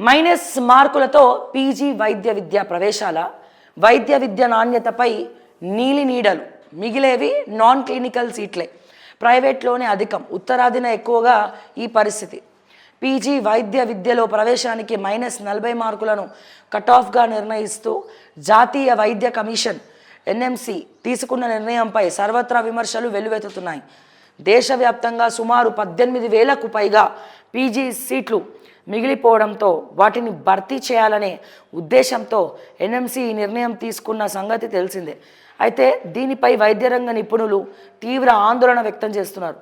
Minus మార్కులతో PG వైద్య విద్య ప్రవేశాల వైద్య విద్య నాణ్యతపై నీలి నీడలు, మిగిలేవి నాన్ క్లినికల్ సీట్లే. ప్రైవేట్లోనే అధికం, ఉత్తరాదిన ఎక్కువగా ఈ పరిస్థితి. పీజీ వైద్య విద్యలో ప్రవేశానికి -40 మార్కులను కటాఫ్గా నిర్ణయిస్తూ జాతీయ వైద్య కమిషన్ ఎన్ఎంసి తీసుకున్న నిర్ణయంపై సర్వత్రా విమర్శలు వెల్లువెత్తుతున్నాయి. దేశవ్యాప్తంగా సుమారు 18,000కు పైగా పీజీ సీట్లు మిగిలిపోవడంతో వాటిని భర్తీ చేయాలనే ఉద్దేశంతో ఎన్ఎంసి ఈ నిర్ణయం తీసుకున్న సంగతి తెలిసిందే. అయితే దీనిపై వైద్యరంగ నిపుణులు తీవ్ర ఆందోళన వ్యక్తం చేస్తున్నారు.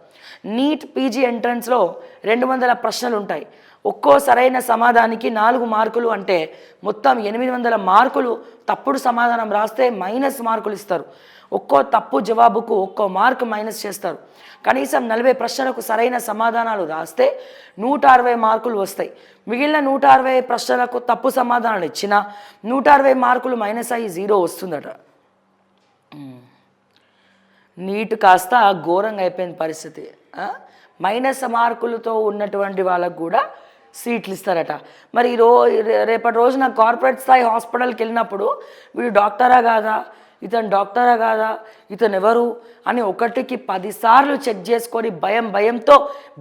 నీట్ పీజీ ఎంట్రన్స్లో 200 ప్రశ్నలు ఉంటాయి. ఒక్కో సరైన సమాధానానికి 4 మార్కులు, అంటే మొత్తం 800 మార్కులు తప్పుడు సమాధానం రాస్తే మైనస్ మార్కులు ఇస్తారు. ఒక్కో తప్పు జవాబుకు ఒక్కో మార్కు మైనస్ చేస్తారు. కనీసం 40 ప్రశ్నలకు సరైన సమాధానాలు రాస్తే 160 మార్కులు వస్తాయి. మిగిలిన 160 ప్రశ్నలకు తప్పు సమాధానాలు ఇచ్చినా 160 మార్కులు మైనస్ అయ్యి 0 వస్తుందట. నీట్ కాస్త ఘోరంగా అయిపోయింది పరిస్థితి. మైనస్ మార్కులతో ఉన్నటువంటి వాళ్ళకు కూడా సీట్లు ఇస్తారట. మరి రేపటి రోజున కార్పొరేట్ స్థాయి హాస్పిటల్కి వెళ్ళినప్పుడు వీడు డాక్టరా కాదా, ఇతను డాక్టరా కాదా, ఇతను ఎవరు అని 1కి 10 సార్లు చెక్ చేసుకొని భయంతో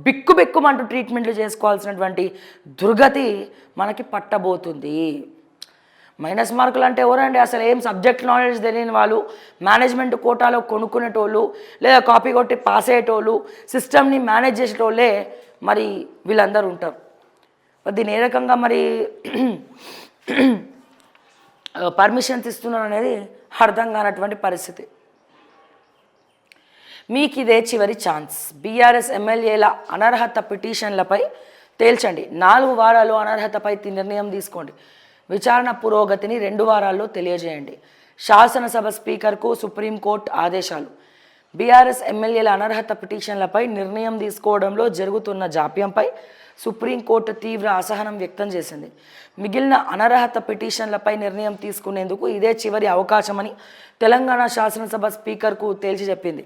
బిక్కుమంటూ ట్రీట్మెంట్లు చేసుకోవాల్సినటువంటి దుర్గతి మనకి పట్టబోతుంది. మైనస్ మార్కులు అంటే ఎవరండి? అసలు ఏం సబ్జెక్ట్ నాలెడ్జ్ తెలియని వాళ్ళు, మేనేజ్మెంట్ కోటాలో కొనుక్కునేటోళ్ళు, లేదా కాపీ కొట్టి పాస్ అయ్యేటోళ్ళు, సిస్టమ్ని మేనేజ్ చేసేటోళ్ళే మరి వీళ్ళందరూ ఉంటారు. దీన్ని ఏ రకంగా మరి పర్మిషన్స్ ఇస్తున్నారు అనేది అర్థం కానటువంటి పరిస్థితి. మీకు ఇదే చివరి ఛాన్స్. బీఆర్ఎస్ ఎమ్మెల్యేల అనర్హత పిటిషన్లపై తేల్చండి. 4 వారాల్లో అనర్హతపై నిర్ణయం తీసుకోండి. విచారణ పురోగతిని 2 వారాల్లో తెలియజేయండి. శాసనసభ స్పీకర్కు సుప్రీంకోర్టు ఆదేశాలు. బీఆర్ఎస్ ఎమ్మెల్యేల అనర్హత పిటిషన్లపై నిర్ణయం తీసుకోవడంలో జరుగుతున్న జాప్యంపై సుప్రీంకోర్టు తీవ్ర అసహనం వ్యక్తం చేసింది. మిగిలిన అనర్హత పిటిషన్లపై నిర్ణయం తీసుకునేందుకు ఇదే చివరి అవకాశమని తెలంగాణ శాసనసభ స్పీకర్కు తేల్చి చెప్పింది.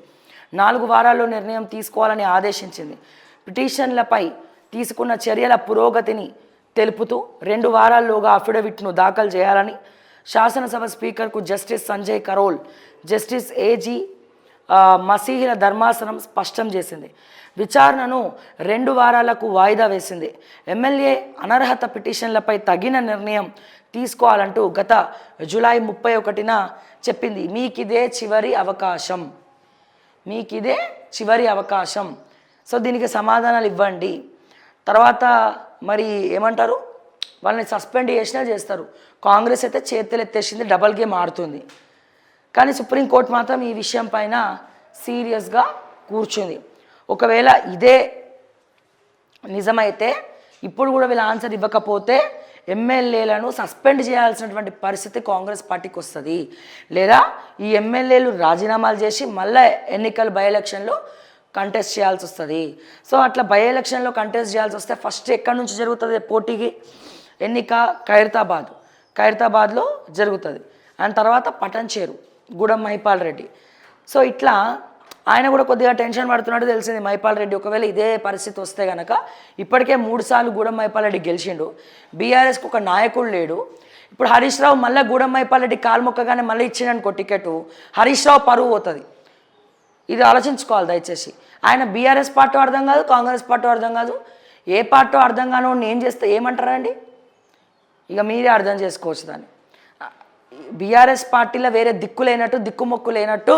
4 వారాల్లో నిర్ణయం తీసుకోవాలని ఆదేశించింది. పిటిషన్లపై తీసుకున్న చర్యల పురోగతిని తెలుపుతూ 2 వారాల్లోగా అఫిడవిట్ను దాఖలు చేయాలని శాసనసభ స్పీకర్కు justice Sanjay Karol, justice A G మసీహుల ధర్మాసనం స్పష్టం చేసింది. విచారణను 2 వారాలకు వాయిదా వేసింది. ఎమ్మెల్యే అనర్హత పిటిషన్లపై తగిన నిర్ణయం తీసుకోవాలంటూ గత జూలై 31న చెప్పింది. మీకిదే చివరి అవకాశం. సో దీనికి సమాధానాలు ఇవ్వండి. తర్వాత మరి ఏమంటారు, వాళ్ళని సస్పెండ్ చేసినా చేస్తారు. కాంగ్రెస్ అయితే చేతులు ఎత్తేసింది, డబల్ గేమ్ ఆడుతుంది. కానీ సుప్రీంకోర్టు మాత్రం ఈ విషయం పైన సీరియస్గా కూర్చుంది. ఒకవేళ ఇదే నిజమైతే ఇప్పుడు కూడా వీళ్ళు ఆన్సర్ ఇవ్వకపోతే ఎమ్మెల్యేలను సస్పెండ్ చేయాల్సినటువంటి పరిస్థితి కాంగ్రెస్ పార్టీకి వస్తుంది. లేదా ఈ ఎమ్మెల్యేలు రాజీనామాలు చేసి మళ్ళీ బై ఎలక్షన్లో కంటెస్ట్ చేయాల్సి వస్తుంది. సో అట్లా బై ఎలక్షన్లో కంటెస్ట్ చేయాల్సి వస్తే ఫస్ట్ ఎక్కడి నుంచి జరుగుతుంది పోటీకి? ఎన్నిక ఖైరతాబాద్లో జరుగుతుంది. అండ్ తర్వాత పటంచేరు, గూడెం మహిపాల్ రెడ్డి. సో ఇట్లా ఆయన కూడా కొద్దిగా టెన్షన్ పడుతున్నట్టు తెలిసింది. మహిపాల్ రెడ్డి ఒకవేళ ఇదే పరిస్థితి వస్తే కనుక, ఇప్పటికే 3 సార్లు గూడెం మహిపాల్ రెడ్డి గెలిచిండు. బీఆర్ఎస్కి ఒక నాయకుడు లేడు. ఇప్పుడు హరీష్ రావు మళ్ళీ గూడెం మహిపాల్ రెడ్డి కాలు మొక్కగానే మళ్ళీ ఇచ్చిండనుకో టికెట్, హరీష్ రావు పరువు పోతుంది. ఇది ఆలోచించుకోవాలి దయచేసి. ఆయన బీఆర్ఎస్ పార్టీ అర్థం కాదు, కాంగ్రెస్ పార్టీ అర్థం కాదు, ఏ పార్టీ అర్థం కానో ఏం చేస్తే ఏమంటారండి? ఇక మీరే అర్థం చేసుకోవచ్చు దాన్ని. బీఆర్ఎస్ పార్టీలో వేరే దిక్కు లేనట్టు, దిక్కుమొక్కు లేనట్టు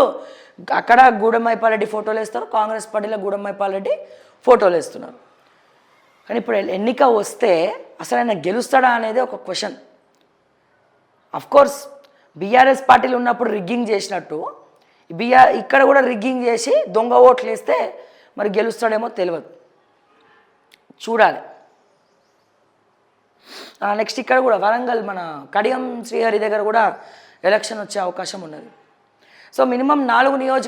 అక్కడ గూడెం మహిపాల్ రెడ్డి ఫోటోలు వేస్తారు, కాంగ్రెస్ పార్టీలో గూడెం మహిపాల్ రెడ్డి ఫోటోలు వేస్తున్నారు. కానీ ఇప్పుడు ఎన్నిక వస్తే అసలు ఆయన గెలుస్తాడా అనేది ఒక క్వశ్చన్. అఫ్కోర్స్ బీఆర్ఎస్ పార్టీలు ఉన్నప్పుడు రిగ్గింగ్ చేసినట్టు ఇక్కడ కూడా రిగ్గింగ్ చేసి దొంగ ఓట్లు వేస్తే మరి గెలుస్తాడేమో తెలియదు, చూడాలి. నెక్స్ట్ ఇక్కడ కూడా వరంగల్ మన కడియం శ్రీహరి దగ్గర కూడా ఎలక్షన్ వచ్చే అవకాశం ఉన్నది. సో మినిమం 4 నియోజక